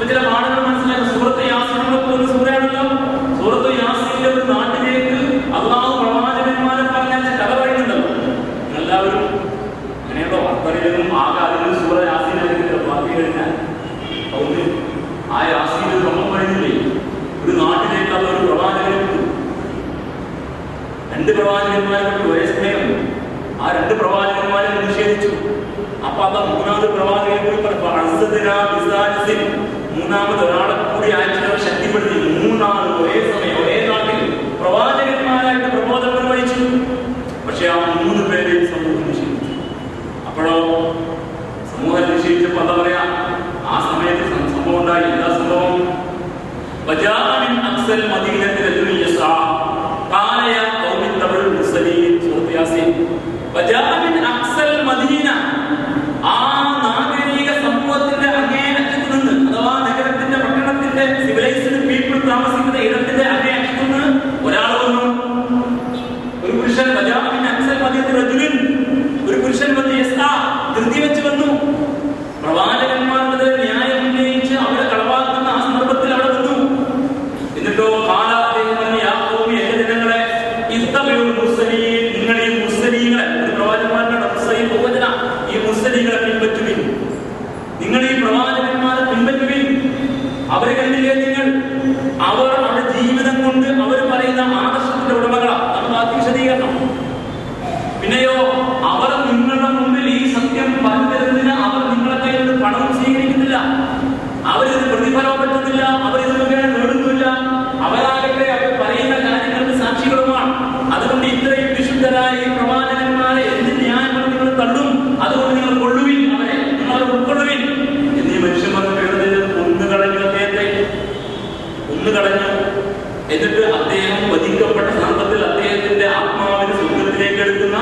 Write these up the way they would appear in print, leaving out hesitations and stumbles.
ചില പാഠങ്ങൾ മനസ്സിലാക്കുക. സൂറത്ത് യാസീനൊക്കെ ഒരു സൂറയാണല്ലോ. സൂറത്ത് യാസീനിലെ ഒരു നാട്ടിലേക്ക് അള്ളാഹു പ്രവാചകന്മാരെ പറഞ്ഞാൽ കഥ പറയുന്നുണ്ടല്ലോ. എല്ലാവരും അങ്ങനെയുണ്ടോ? അത്തറിയിലും ആകെ അതിലും സൂറ യാസീനായിരിക്കും ബാക്കി കഴിഞ്ഞാൽ അതുകൊണ്ട് ആ യാസീൻ നമ്മൾ പറയുന്നില്ലേ, ഒരു നാട്ടിലേക്ക് അത് ഒരു പ്രവാചകനെ വിട്ടു. 2 പ്രവാചകന്മാരെ ഒരേ സമയം ആ 2 പ്രവാചകന്മാരെ നിഷേധിച്ചു. അപ്പൊ അത് 3ാമത് പ്രവാചകനെ കൂടി മൂന്നാമത് ഒരാളെ കൂടി അയച്ചവർ ശക്തിപ്പെടുത്തി. 3 ആൾ ഒരേ സമയം ഒരേ നാട്ടിൽ പ്രവാചകന്മാരായിട്ട് പ്രബോധനം നിർവഹിച്ചു. പക്ഷെ ആ 3 പേരെയും സമൂഹം നിഷേധിച്ചു. അപ്പോഴോ സമൂഹം നിഷേധിച്ചപ്പോ എന്താ പറയാ, ആ സമയത്ത് സംഭവം ഉണ്ടായി. എന്താ സംഭവം? ആ നാഗരിക സമൂഹത്തിന്റെ അങ്ങേയറ്റത്ത് നിന്ന്, അഥവാ നഗരത്തിന്റെ പട്ടണത്തിന്റെ സിവിലൈസ്ഡ് പീപ്പിൾ താമസിക്കുന്ന ഇടത്തിന്റെ അങ്ങേയറ്റത്ത് നിന്ന് ഒരാൾ വന്നു. ഒരു പുരുഷൻ ഒരു പുരുഷൻ വന്ന് ധൃതി വെച്ച് വന്നു. പ്രവാചകന്മാരുടെ ന്യായം ഉന്നയിച്ച് അവരെ കളവാക്കുന്ന ആ സന്ദർഭത്തിൽ അവിടെ വന്നു. എന്നിട്ടോ എന്റെ ജനങ്ങളെ നിങ്ങൾ ഈ മുസ്ലിങ്ങളെ, ഒരു പ്രവാചകന്മാരുടെ മുസ്ലിം ബഹുവചന, ഈ മുസ്ലിങ്ങളെ പിൻപറ്റുവിൻ. നിങ്ങൾ ഈ പ്രവാചകന്മാരെ പിൻപറ്റുവിൻ. അവരെ കണ്ടില്ലേ നിങ്ങൾ? അവർ അവരുടെ ജീവിതം കൊണ്ട് അവർ പറയുന്ന ആദർശത്തിന്റെ ഉടമകളാണ്. നമുക്ക് ആദ്യ വിശദീകരണം. പിന്നെയോ അവർ നിങ്ങളുടെ മുമ്പിൽ ഈ സത്യം പറഞ്ഞിരുന്നതിന് അവർ നിങ്ങളെ കയ്യിൽ നിന്ന് പണവും സ്വീകരിക്കുന്നില്ല. അവരിത് പ്രതിഫലം പറ്റുന്നില്ല. അവരിത് നേടുന്നില്ല. അവരാകട്ടെ അവർ പറയുന്ന കാര്യങ്ങൾക്ക് സാക്ഷികളുമാണ്. അതുകൊണ്ട് ഇത്രയും വിശുദ്ധരായ ഈ പ്രവാചകന്മാരെ എന്ത് ന്യായമാണ് നിങ്ങൾ തള്ളും? അതുകൊണ്ട് നിങ്ങൾ കൊള്ളുവിൻ, അവരെ നിങ്ങൾ ഉൾക്കൊള്ളുവിൻ എന്നീ മനുഷ്യന്മാർ കൊന്നുകളഞ്ഞു. അദ്ദേഹത്തെ കൊന്നുകളഞ്ഞു. എന്നിട്ട് അദ്ദേഹം വധിക്കപ്പെട്ട സന്ദർഭത്തിൽ അദ്ദേഹത്തിന്റെ ആത്മാവിന് സ്വർഗത്തിലേക്ക് എടുക്കുന്ന,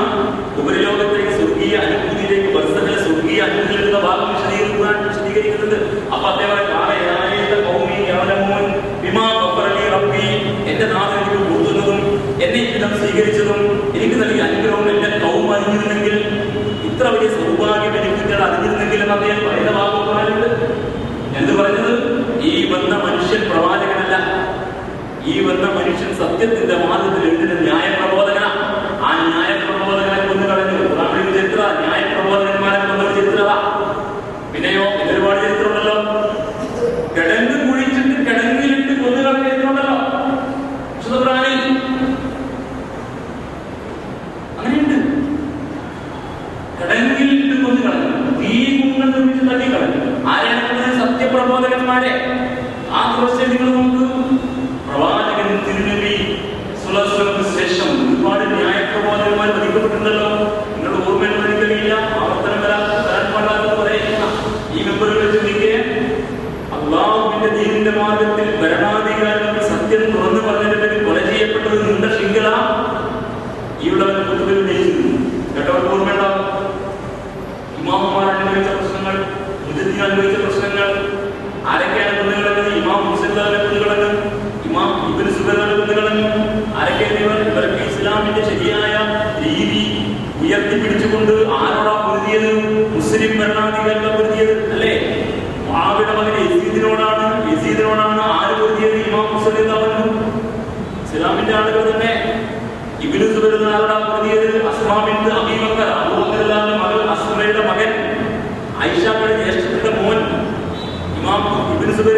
ഉപരിലോകത്തേക്ക് സ്വർഗീയ അനുഭൂതിയിലേക്ക് ബർസഖിലെ സ്വർഗീയ അനുഭൂതിയിലുള്ള ഭാഗം വിശദീകരിക്കുന്നുണ്ട്. അപ്പൊ അദ്ദേഹം എന്റെ നാഥൻ എനിക്ക് കൊടുക്കുന്നതും എന്നെ ഇവിധം സ്വീകരിച്ചതും എനിക്ക് നൽകിയ അനുഗ്രഹവും എന്റെ കൗമ അറിഞ്ഞിരുന്നെങ്കിൽ, ഇത്ര വലിയ സൗഭാഗ്യം എനിക്ക് അറിഞ്ഞിരുന്നെങ്കിൽ എന്ന് അദ്ദേഹം പറയുന്ന ഭാഗം പറഞ്ഞിട്ടുണ്ട്. എന്ത് പറഞ്ഞത്? ഈ വന്ന മനുഷ്യൻ പ്രവാചകനല്ല. ഈ വന്ന മനുഷ്യൻ സത്യത്തിന്റെ മാർഗത്തിൽ എഴുതുന്ന ന്യായപ്രബോധകന. ആ ന്യായപ്രബോധകനെ കൊന്നു കളഞ്ഞു. ചരിത്ര ന്യായപ്രബോധകന്മാരെ കൊന്നൊരു ചരിത്രത. പിന്നെയോ ഒരുപാട് ചരിത്രമുണ്ടല്ലോ. കിടങ്ങ് കുഴിച്ചിട്ട് കിടങ്ങിലിട്ട് കൊന്നു കളഞ്ഞ ചരിത്രമുണ്ടല്ലോ. വിശുദ്ധ അങ്ങനെയുണ്ട്. കിടങ്ങിലിട്ട് കൊന്നു കളഞ്ഞു, തീ കുങ്ങൾ നിർമ്മിച്ച് തള്ളിക്കളഞ്ഞു. ആരെയാണ്? സത്യപ്രബോധകന്മാരെ. ആ ദിവസം നിങ്ങൾ നോക്കൂ, പ്രവാചകൻ തിരുനബി സുലൈമാനു ശേഷം ഒരുപാട് ന്യായപ്രബോധകന്മാർ വധിക്കപ്പെട്ടിട്ടുണ്ടല്ലോ. നിങ്ങളുടെ ഓർമ്മയിൽ എനിക്കറിയില്ല, ആവർത്തനം വരാൻ പാടാതെ പറയുന്ന ഈ മെമ്പറുകൾ ചിന്തിക്കെ, അള്ളാഹുവിന്റെ ദീനിന്റെ മാർഗത്തിൽ ഭരണാധികാരികൾ സത്യം തുറന്നു പറഞ്ഞിട്ടുണ്ടെങ്കിൽ കൊല ചെയ്യപ്പെട്ടത് നീണ്ട ശൃംഖല ഇവിടെ പൊതുവിൽ നയിച്ചിരുന്നു. കേട്ടവർക്ക് ഓർമ്മയുണ്ടാവും. ഇമാമുമാർ അനുഭവിച്ച പ്രശ്നങ്ങൾ, മുദ്ദീൻ അനുഭവിച്ച പ്രശ്നങ്ങൾ. ആരൊക്കെയാണ് കൊന്നുകളഞ്ഞത്? ഇമാം മുസ്ലിം കൊന്നുകളഞ്ഞു, ഇമാം ഇബ്നു സുബൈർ കൊന്നുകളഞ്ഞു. ആരൊക്കെയാണ് ഇവർ? ഇവർക്ക് ഇസ്ലാമിന്റെ ശരിയായ രീതി ഉയർത്തിപ്പിടിച്ചുകൊണ്ട് ആരോടാ പൊരുതിയത്? മുസ്ലിം ഭരണാധികാരികളെ പൊരുതിയത് അല്ലേ? മുആവിയ മകൻ യസീദിനോടാണ് ആര് പൊരുതിയത്? ഇമാം മുസ്ലിം ഇസ്ലാമിന്റെ ആളുകൾ തന്നെ. ഇബ്നു സുബൈർ ആരോടാ പൊരുതിയത്? അസ്മാ ബിൻത് അബീ ബക്കർ, അബൂബക്കറിന്റെ മകൾ അസ്മയുടെ മകൻ, ആയിഷയുടെ ജ്യേഷ്ഠത്തിന്റെ മോൻ ഇമാം ഇബ്നു സുബൈർ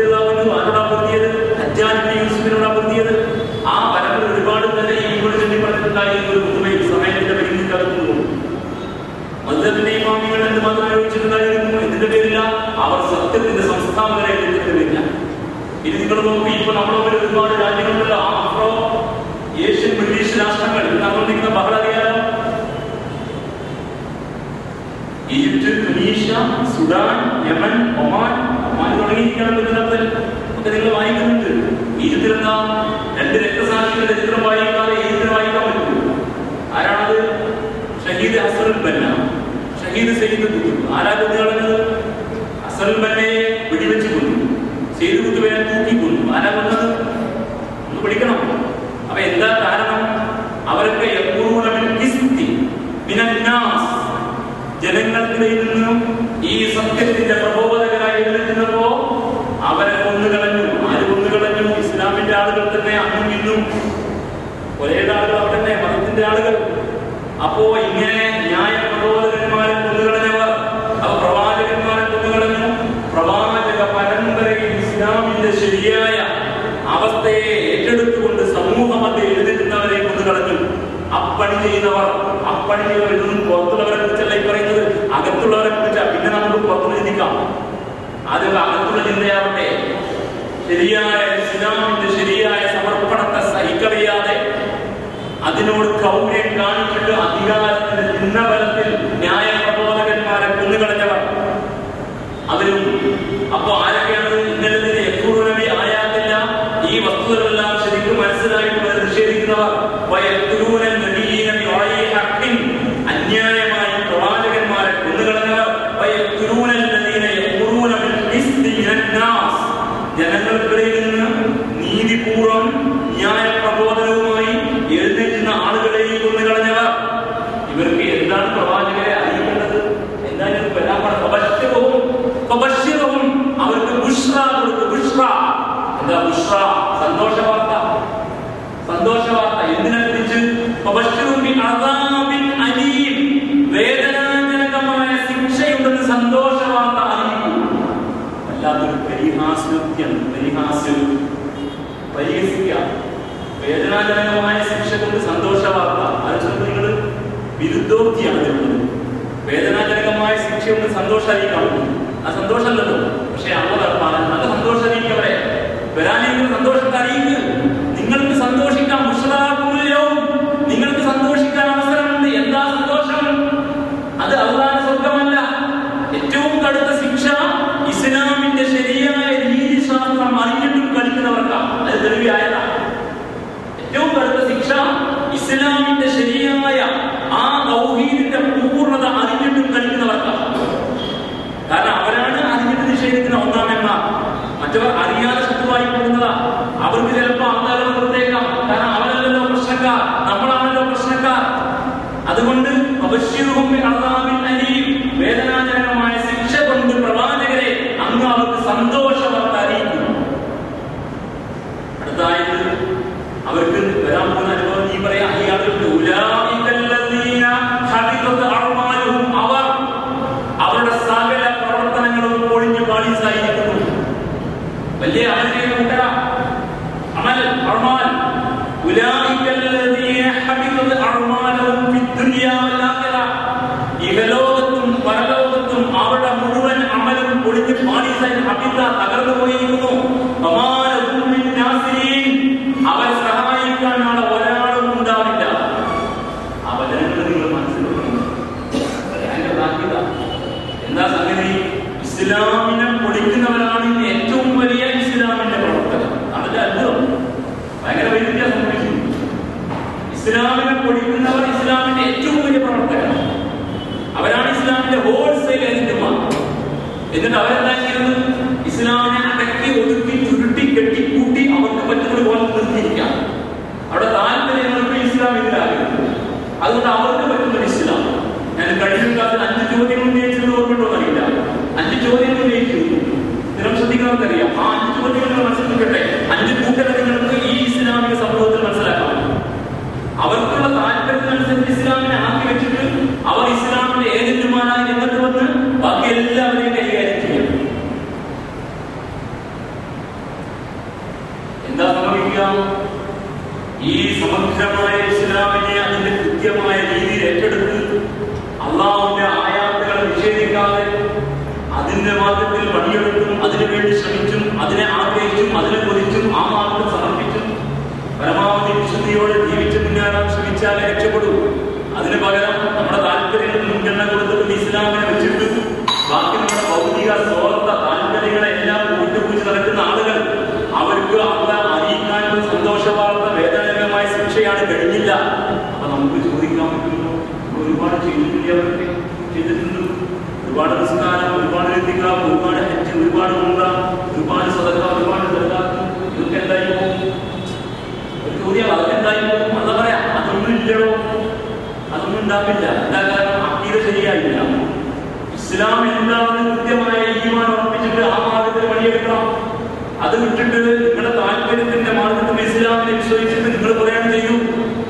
ആരോടാ പൊരുതിയത്? ഹജ്ജാജ് ബിൻ യൂസുഫിനോടാ പൊരുതിയത്. ആ പരമ്പര ഒരുപാട് തന്നെ ഈ ഇവിടെ ചൊല്ലി പറഞ്ഞിട്ടുണ്ടായിരുന്ന ഒരു പുതുമയും സമയത്തിന്റെ പരിമിതിക്കകത്തുന്നു. മദ്ഹബിന്റെ ഇമാമികൾ എന്ത് മാത്രം ആലോചിച്ചിട്ടുണ്ടായിരുന്നു? ഇതിന്റെ പേരില്ല, അവർ സത്യത്തിന്റെ സംസ്ഥാപകരായിട്ട് ഇതിന്റെ പേരില്ല. ഇനി നിങ്ങൾ നോക്കി, ഇപ്പൊ നമ്മളെ ഒരുപാട് രാജ്യങ്ങളുണ്ടല്ലോ, ആഫ്രോ ഏഷ്യൻ ബ്രിട്ടീഷ് രാഷ്ട്രങ്ങൾ നടന്നുകൊണ്ടിരിക്കുന്ന ബഹളറിയാലോ. Egypt, Tunisia, Sudan, Yemen, Oman തുടങ്ങിയിരിക്കുകയാണ്. ഒക്കെ നിങ്ങൾ വായിക്കുന്നുണ്ട്. ഈജിപ്തിൽ എന്താ? 2 രക്തസാക്ഷികളുടെ ചരിത്രം വായിക്കാതെ ഈജിപ്തിൽ വായിക്കാൻ പറ്റുള്ളൂ. ആരാണത്? ഷഹീദ് ഹസനുൽ ബന്ന, ഷഹീദ് സയ്യിദ് കുത്തുബ്. ആരാ കൊന്നു കളഞ്ഞത്? ഹസനുൽ ബന്നയെ വെടിവെച്ച് കൊന്നു, സയ്യിദ് കുത്തുബിനെ തൂക്കിക്കൊന്നു. ആരാ കൊന്നത്? ഒന്ന് പഠിക്കണം. അപ്പൊ എന്താ കാരണം? അവരൊക്കെ ജനങ്ങൾക്കിടയിൽ നിന്നും ഈ സത്യത്തിന്റെ പ്രബോധകരായി എഴുതുന്നപ്പോ അവരെ സമൂഹത്തിന്റെ ആളുകൾ. അപ്പോ ഇങ്ങനെ ന്യായ പ്രബോധകന്മാരെ കൊന്നുകളഞ്ഞവർ, അവ പ്രവാചകന്മാരെ കൊന്നുകളഞ്ഞു. പ്രവാചക പരമ്പരയിൽ ഇസ്ലാമിന്റെ ശരിയായ അവസ്ഥയെ ഏറ്റെടുത്തുകൊണ്ട് സമൂഹമധ്യ എഴുതിരുന്നവരെ കൊന്നുകളഞ്ഞു. അപ്പണി ചെയ്യുന്നവർ, അപ്പണി ചെയ്യുന്നവർ ഇതൊന്നും പുറത്തുള്ളവരെ കുറിച്ചല്ല ഈ പറയുന്നത്, അകത്തുള്ളവരെ കുറിച്ചാണ്. പിന്നെ നമുക്ക് പുറത്തുള്ള ചിന്തിക്കാം. ആദ്യം അകത്തുള്ള ചിന്തയാവട്ടെ. ശരിയായ ഇസ്ലാമിന്റെ ശരിയായ സമർപ്പണത്തെ സഹിക്കറിയാതെ അതിനോട് കൗര്യം കാണിച്ചിട്ട് അധികാരത്തിന്റെ ചിഹ്നബലത്തിൽ ന്യായ പ്രബോധകന്മാരെ കൊന്നുകളഞ്ഞവർ അവരും. അപ്പൊ ആരൊക്കെയാണ് ഇന്നലെ എപ്പോഴും ആയാത്തില്ല ഈ വസ്തുതകളെല്ലാം ശരിക്കും മനസ്സിലായിട്ട് നിഷേധിക്കുന്നവർ? അന്യായമായി പ്രവാചകന്മാരെ കൊന്നുകളഞ്ഞവർ. ജനങ്ങൾക്കിടയിൽ നിന്ന് നീതിപൂർവം ന്യായ പ്രബോധനവുമായി എഴുന്നേറ്റുന്ന ആളുകളെയും കൊന്നുകളഞ്ഞവർ. ഇവർക്ക് എന്താണ് പ്രവാചകരെ അറിയിക്കേണ്ടത്? എന്തായാലും അവർക്ക് ബുഷ്റ കൊടുക്കും. ബുഷ്റ എന്താ? ബുഷ്റ സന്തോഷവാർത്ത. സന്തോഷവാർത്ത എന്തിനനുസരിച്ച്? വേദനാജനകമായ ശിക്ഷയുണ്ടെന്ന് സന്തോഷവാർത്ത അറിയിക്കും. വല്ലാത്തൊരു പരിഹാസ്യം. പരിഹസിക്കുക. വേദനാജനകമായ ശിക്ഷ കൊണ്ട് സന്തോഷവാർത്ത. അത് നിങ്ങൾ വിരുദ്ധോക്തിയാണ് ചെയ്യുന്നത്. വേദനാജനകമായ ശിക്ഷ കൊണ്ട് സന്തോഷം അറിയിക്കണം. ആ സന്തോഷമല്ലല്ലോ. പക്ഷെ നല്ല സന്തോഷം അറിയിക്കവരെ വരാനിരിക്കുന്ന സന്തോഷത്തെ അറിയിക്കുക. നിങ്ങൾക്ക് സന്തോഷിക്കാം. മുഷ്റാഖുല്യവും നിങ്ങൾക്ക് സന്തോഷിക്കാൻ അവസരമുണ്ട്. എന്താ സന്തോഷം? അത് അല്ലാഹുവിന്റെ സ്വർഗ്ഗമല്ല. ഏറ്റവും കടുത്ത ശിക്ഷ ഇസ്ലാമിന്റെ ശരിയായ രീതിശാസ്ത്രം അറിഞ്ഞിട്ടും കളിക്കുന്നവർക്കാണ്. അത് തെളിവായതാണ്. ഏറ്റവും കടുത്ത ശിക്ഷ ഇസ്ലാമിന്റെ ശരിയായ ആ തൗഹീദിന്റെ പൂർണ്ണത അറിഞ്ഞിട്ടും കളിക്കുന്നവർക്കാണ്. കാരണം അവരാണ് അറിഞ്ഞിട്ട് നിഷേധിക്കുന്ന ഒന്നാമെന്മാർ. മറ്റവർ അറിയാതെ ശത്രുവായി പോകുന്നതാ. അവർക്ക് ചിലപ്പോൾ ആധാരം കൊടുത്തേക്കാം. കാരണം അവരല്ലല്ലോ പ്രശ്നക്കാർ, നമ്മളാണല്ലോ പ്രശ്നക്കാർ. അതുകൊണ്ട് വേദനാജനകമായ ശിക്ഷ കൊണ്ട് പ്രവാചകരെ അങ്ങ് അവർക്ക് സന്തോഷവാർത്ത അറിയിക്കും. അടുത്തായിട്ട് അവർക്ക് വരാൻ പോകുന്ന അനുഭവം നീ പറയാ. ഈ ആളുകൾക്ക് അവർ അവരുടെ സകല പ്രവർത്തനങ്ങളും പൊളിഞ്ഞു പാളീസായിരിക്കുന്നു. വലിയ ഇഹലോകത്തും പരലോകത്തും അവരുടെ മുഴുവൻ അമലും പൊളിഞ്ഞ് പാളീസായി തകർന്നു പോയിരിക്കുന്നു. അവരെ സഹായിക്കാൻ നാളെ ഒരാളും ഉണ്ടാവില്ല. ആ വചനങ്ങൾ നിങ്ങൾ മനസ്സിലാക്കണം. എന്താ സംഗതി? ഇസ്ലാമിനെ പൊളിക്കുന്നവരാണ് ഏറ്റവും വലിയ ഇസ്ലാമിന്റെ പ്രവർത്തകർ. അതിന്റെ അത്ഭുതം ഭയങ്കര വ്യത്യാസം സംഭവിക്കുന്നു. ഇസ്ലാമിനെ പൊളിക്കുന്നവർ ഇസ്ലാമിന്റെ ഏറ്റവും വലിയ പ്രവർത്തകർ. അവരാണ് ഇസ്ലാമിന്റെ ഹോൾസെയിൽ ഏജന്റുമാർ. എന്നിട്ട് അവരെന്താ ചെയ്യുന്നത്? ഇസ്ലാമിനെ അടക്കി ഒതുക്കി ചുരുട്ടി കെട്ടി കൂട്ടി അവർക്ക് പറ്റുന്നത് പോലെ നിർത്തിയിരിക്കാം. അവിടെ താല്പര്യങ്ങൾക്ക് ഇസ്ലാം ഇല്ലായിരുന്നു. അതുകൊണ്ട് അവർക്ക് പറ്റുന്ന ഇസ്ലാം. ഞാൻ കഴിഞ്ഞ കാലത്ത് 5 ചോദ്യങ്ങൾ ഉന്നയിച്ചത് ഓർമ്മയുണ്ടോന്നറിയില്ല. 5 ചോദ്യങ്ങൾ ഉന്നയിച്ചിരുന്നു. സ്ഥിരം ശ്രദ്ധിക്കുന്നവർക്കറിയാം. ആ 5 ചോദ്യങ്ങൾ മനസ്സിലാക്കട്ടെ. 5 കൂട്ടരെ നിങ്ങൾക്ക് ഈ ഇസ്ലാമിക സമൂഹത്തിൽ മനസ്സിലാക്കാം. അവർക്കുള്ള താല്പര്യത്തിനനുസരിച്ച് ഇസ്ലാമിനെ ആക്കി വെച്ചിട്ട് അവർ ഇസ്ലാമിന്റെ ഏജന്റുമാരായി രംഗത്ത് വന്ന് ബാക്കി എല്ലാവരെയും കൈകാര്യം ചെയ്യും. എന്താ സംഭവിക്കുക? ഈ സമഗ്രമായ ഇസ്ലാമിനെ അതിന്റെ കൃത്യമായ രീതിയിൽ ഏറ്റെടുത്ത് അള്ളാഹുവിന്റെ ആയാത്തുകളെ നിഷേധിക്കാതെ അതിന്റെ മാർഗത്തിൽ പണിയെടുത്തും അതിനുവേണ്ടി ശ്രമിച്ചും അതിനെ ആഗ്രഹിച്ചും അതിനെ കൊതിച്ചും ആ മാർഗം സമർപ്പിച്ചും പരമാവധി വിശുദ്ധിയോടെ ജീവിച്ച് മുന്നേറാൻ ശ്രമിച്ചാലേ രക്ഷപ്പെടൂ. അതിന് പകരം നമ്മുടെ താല്പര്യങ്ങൾ മുൻഗണന കൊടുത്തിട്ട് ഇസ്ലാമിനെ വെച്ചിട്ട് ബാക്കി നമ്മുടെ ഭൗതിക സ്വാർത്ഥ താല്പര്യങ്ങളെ എല്ലാം കൂട്ടുപൂജി നടക്കുന്ന ആളുകൾ അവർക്ക് അവ അറിയിക്കാനുള്ള സന്തോഷവാർത്ത വേദനാജനകമായ ശിക്ഷയാണ് കഴിഞ്ഞില്ല. അപ്പൊ നമുക്ക് ചോദിക്കാൻ പറ്റുന്നു, ഒരുപാട് ചെയ്തിട്ടുണ്ട്. ഒരുപാട് നിസ്കാരം, ഒരുപാട് ഇത്തിഖാഫ്, ഒരുപാട് ഹജ്ജ്, ഒരുപാട് ഉംറ, ഒരുപാട് സദഖ, ഒരുപാട് സദഖാത്ത്, ഇതൊക്കെ എന്തായി പോകും? ഒരു ചോദ്യം, അതൊക്കെ എന്തായി പോകും? എന്താ പറയാ? അതൊന്നും ഇല്ലല്ലോ, അതൊന്നും ഉണ്ടാവില്ല. എന്താ കാരണം? അഖീദ ശരിയായില്ല. ഇസ്ലാം എന്താണെന്ന് കൃത്യമായ ഈമാൻ ഉറപ്പിച്ചിട്ട് ആ മാർഗത്തിൽ പണിയെടുക്കണം. അത് വിട്ടിട്ട് നിങ്ങളുടെ താല്പര്യത്തിന്റെ മാർഗത്തിൽ ഇസ്ലാമിനെ വിശ്വസിച്ചിട്ട് നിങ്ങൾ പറയാൻ ചെയ്യൂ.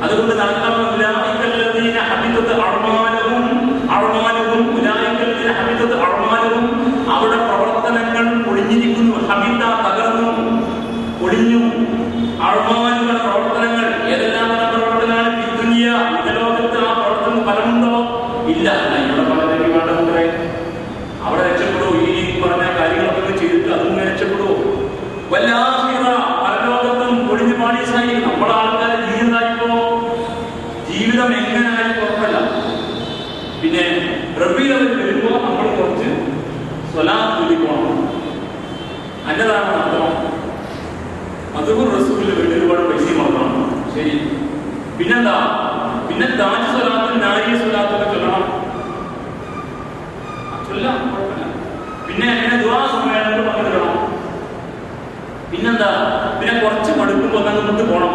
അതുകൊണ്ട് നടക്കണമെന്നില്ല. പരലോകത്തും ഒഴിഞ്ഞു പാടീസായി. നമ്മളെ ആൾക്കാർ ജീവിതം എങ്ങനെയായാലും കുഴപ്പമില്ല. പിന്നെ റബീഉൽ അവ്വൽ വരുമ്പോൾ നമ്മൾ കുറച്ച് സ്വലാത്ത് ചൊല്ലിപ്പോണം. അന്നതാണ് നടത്തണം. അതും റസൂലിന്റെ വേണ്ടി ഒരുപാട് പൈസ നടത്തണം. ശരി. പിന്നെന്താ? പിന്നെ താജ് സ്വലാത്തും നാരിയ സ്വലാത്തൊക്കെ ചൊല്ലണം. ചൊല്ലാം, കുഴപ്പമില്ല. പിന്നെ അങ്ങനെ ദുആ സമ്മേളനത്തിൽ പങ്കെടുക്കണം. പിന്നെന്താ? പിന്നെ കുറച്ച് മടുക്കുമ്പോൾ അങ്ങോട്ട് പോകണം.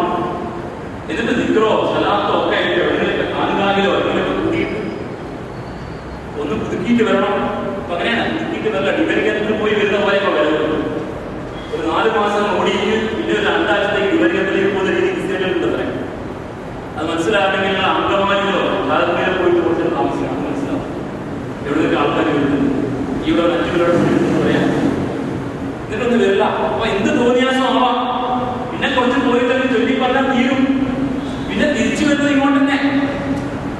എന്നിട്ട് ദിക്റോ സ്വലാത്തോ ഒക്കെ എവിടെയെങ്കിലൊക്കെ കാലുകാലിലോ എവിടെയൊക്കെ കൂട്ടിയിട്ട് ഒന്ന് പുതുക്കിയിട്ട് വരണം. അപ്പൊ അങ്ങനെയാണ് പുതുക്കിയിട്ട് വരില്ല. ഡിവരികത്തിൽ പോയി വരുന്ന പോലെയൊക്കെ വരുന്നത്. ഒരു 4 മാസം ഓടിയിട്ട് പിന്നെ ഒരു 2 ആഴ്ചത്തേക്ക് ഡിവരികത്തിലേക്ക് പോകുന്ന രീതി ക്രിസ്ത്യാനികളുണ്ട് അത്രേ. അത് മനസ്സിലാകണമെങ്കിൽ നിങ്ങൾ അങ്കമാലിയിലോ താൽക്കാലിക പോയിട്ട് കുറച്ച് താമസിക്കണം. മനസ്സിലാവും എവിടെയൊക്കെ ആൾക്കാർ വരുന്നത്. ഇവിടെ മറ്റുള്ളവരോട് പറയാം. എന്നിട്ടൊന്നും വരില്ല. അപ്പൊ എന്ത് തോന്നിയാസം ആവാം. പിന്നെ കുറച്ച് പോയിട്ട് ചൊല്ലി പറഞ്ഞാൽ തീരും. പിന്നെ തിരിച്ചു വരുന്നത് ഇങ്ങോട്ട് തന്നെ.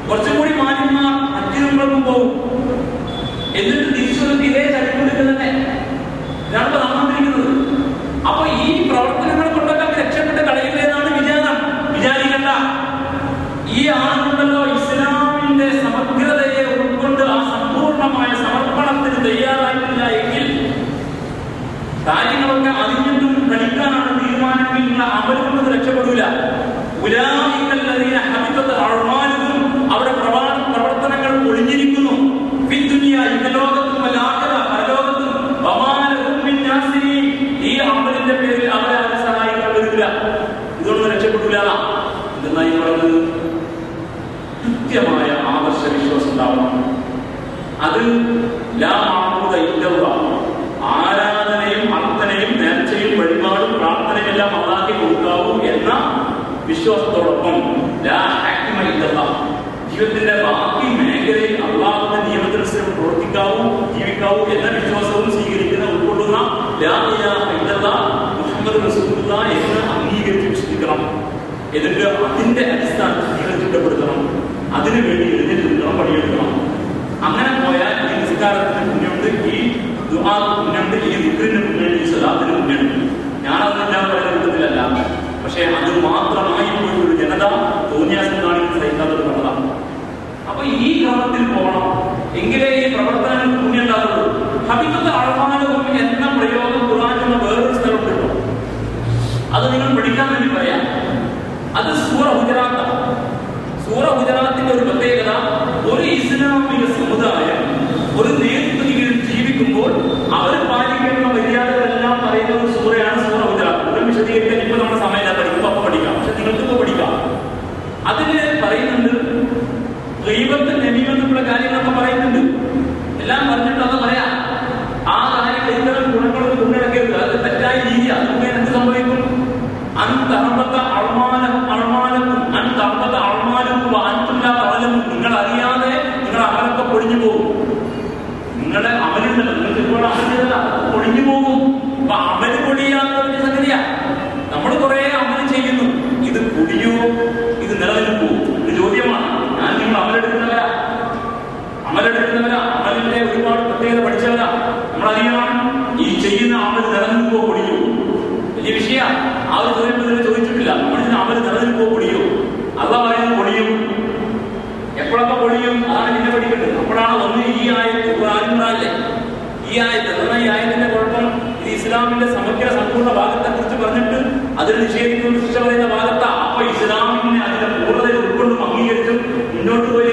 കുറച്ചും കൂടി മാന്യന്മാർ മറ്റു മുമ്പ് പോകും. എന്നിട്ട് തിരിച്ചു വന്നിട്ട് ഇതേ ചരിത്രത്തിൽ തന്നെ ഇതാണ് നടന്നുകൊണ്ടിരിക്കുന്നത്. അപ്പൊ ഈ പ്രവർത്തനങ്ങൾ കൊണ്ടൊക്കെ രക്ഷപ്പെട്ട് കളയില്ല എന്നാണ് വിചാരിക്കണ്ട. ഈ ആളുണ്ടല്ലോ ഇസ്ലാമിന്റെ സമഗ്രതയെ ഉൾക്കൊണ്ട് ആ സമ്പൂർണമായ സമർപ്പണത്തിന് തയ്യാറായിട്ടില്ല എങ്കിൽ, കാര്യങ്ങളൊക്കെ അതിഞ്ഞിട്ടും കളിക്കാനാണ് തീരുമാനമെങ്കിൽ അമൽ കൊണ്ട് രക്ഷപ്പെടൂല. അവിടെ പ്രവർത്തനങ്ങൾ ഒളിഞ്ഞിരിക്കുന്നു. ലോകത്തും പരലോകത്തും ഈ അമലിന്റെ പേരിൽ അവരെ സഹായിക്കാൻ വരില്ല. ഇതൊന്നും രക്ഷപ്പെടൂല. ഇതെന്നായി പറയുന്നത് കൃത്യമായ ആദർശ വിശ്വാസം ഉണ്ടാവണം. അത് ആരാധനയും അർത്ഥനയും നേർച്ചയും വഴിപാടും പ്രാർത്ഥനയും എല്ലാം അള്ളാഹ്ക്ക് കൊടുക്കാവൂ എന്ന വിശ്വാസത്തോടൊപ്പം ജീവിതത്തിന്റെ ബാക്കി മേഖലയിൽ അള്ളാഹുവിന്റെ നിയമത്തിനനുസരിച്ച് പ്രവർത്തിക്കാവൂ, ജീവിക്കാവൂ എന്ന വിശ്വാസവും സ്വീകരിക്കുന്ന ഉൾക്കൊള്ളുന്ന മുഹമ്മദ് റസൂലുള്ളാഹി എന്ന് അംഗീകരിച്ച് വിശ്വസിക്കണം. എന്നിട്ട് അതിന്റെ അടിസ്ഥാനത്തിൽ ജീവിതം ചിട്ടപ്പെടുത്തണം. അതിനുവേണ്ടി എഴുന്നേറ്റ് നിൽക്കണം, പണിയെടുക്കണം. അങ്ങനെ പോയാൽ ഈ നിസ്കാരത്തിന് മുന്നുണ്ട്, ഈ ദുആക്ക് മുന്നുണ്ട്, ഈ ദിക്റിന് മുന്നുണ്ട്, ഈ സ്വലാത്തിന് മുന്നുണ്ട്. ഞാനതൊന്നും ഞാൻ പറയുന്ന കൂട്ടത്തിലല്ല. പക്ഷെ അത് മാത്രമായി ഒരു ജനത തോന്നിയാസം കാണിക്കാൻ സഹിക്കാത്തത് കണ്ടതാണ്. അപ്പൊ ഈ ക്രമത്തിൽ പോകണം. എങ്കിലേ ഈ പ്രവർത്തനങ്ങൾ പുണ്യുണ്ടാകുള്ളൂ. ഹബീബത്ത് അഅ്മാലുഹും എന്ന പ്രയോഗം ഖുർആനിലുള്ള വേറൊരു സ്ഥലത്ത് കിട്ടും. അത് നിങ്ങൾ പഠിക്കാൻ വേണ്ടി പറയാം. അത് സൂറ ഹുജറാത്താണ്. സൂറ ഹുജറാത്തിന്റെ ഒരു പ്രത്യേകത, ഒരു ഇസ്ലാമിക സമുദായം ഒരു നേതൃത്വത്തിൽ ജീവിക്കുമ്പോൾ അവർ പാലിക്കേണ്ട മര്യാദകളെല്ലാം പറയുന്ന ഒരു സൂറയാണ് സൂറ ഹുജറാത്ത്. വിശദീകരിക്കാൻ ഇപ്പൊ നമ്മുടെ സമയമില്ല, പഠിക്കുമ്പോൾ അപ്പൊ പഠിക്കാം. പക്ഷെ നിങ്ങൾക്ക് ഇപ്പൊ പഠിക്കാം. അതിന് പറയുന്നുണ്ട് ഗീബത്ത് നമീമത്തുള്ള കാര്യങ്ങളൊക്കെ പറയുന്നുണ്ട്. എല്ലാം പറഞ്ഞിട്ട് അത് പറയാം. ആ കാര്യങ്ങൾ ഇത്തരം ഗുണങ്ങളൊന്നും കൊണ്ടിടക്കരുത്. അത് തെറ്റായ രീതിയാണ്. അതുകൊണ്ട് എന്ത് സംഭവിക്കും? നിങ്ങൾ അറിയാതെ നിങ്ങളുടെ അമലൊക്കെ പൊടിഞ്ഞു പോകും. നിങ്ങളുടെ അമലുണ്ടല്ലോ, നിങ്ങൾക്ക് ഇപ്പോൾ അമലില്ല, പൊടിഞ്ഞു പോകും. അപ്പൊ അമല് പൊടിയാത്ത സംഗതിയാ. നമ്മൾ കുറെ അമല് ചെയ്യുന്നു. ഇത് പൊടിയോ, ഇത് നിലനിൽക്കൂ? ഇത് ചോദ്യമാണ്. ഞാൻ നിങ്ങൾ അമലെടുക്കുന്നവരാ, അമലിന്റെ ഒരുപാട് പ്രത്യേകത പഠിച്ചവരാ. നമ്മളറിയണം ഈ ചെയ്യുന്ന അമൽ നിലനിൽക്കോ പൊടിയോ? വലിയ വിഷയമാണ്. ആ ഒരു ചോദ്യം ചോദിച്ചിട്ടില്ല. നമ്മളിതിന് അമൽ നിലനിൽക്കോ പൊടിയോ? അള്ളാഹ് പറയുന്നത് പൊടിയും. എപ്പോഴൊക്കെ പൊടിയും അതാണ് പിന്നെ പഠിക്കേണ്ടത്. അപ്പോഴാണ് ഒന്ന് ഈ ആയത്ത് ഖുർആനിലെ ഈ ആയത്ത് എന്നാൽ ഈ ആയത്തിന്റെ കുഴപ്പം ഇത് ഇസ്ലാമിന്റെ സമഗ്ര സമ്പൂർണ്ണ ഭാഗത്തെ കുറിച്ച് പറഞ്ഞിട്ട് അതിൽ നിഷേധിക്കുന്ന ശിക്ഷ പറയുന്ന ഭാഗത്താ. അപ്പൊ ഇസ്ലാമിനെ അതിന്റെ പൂർണ്ണതയിൽ ഉൾക്കൊണ്ടും അംഗീകരിച്ചും മുന്നോട്ട് പോയി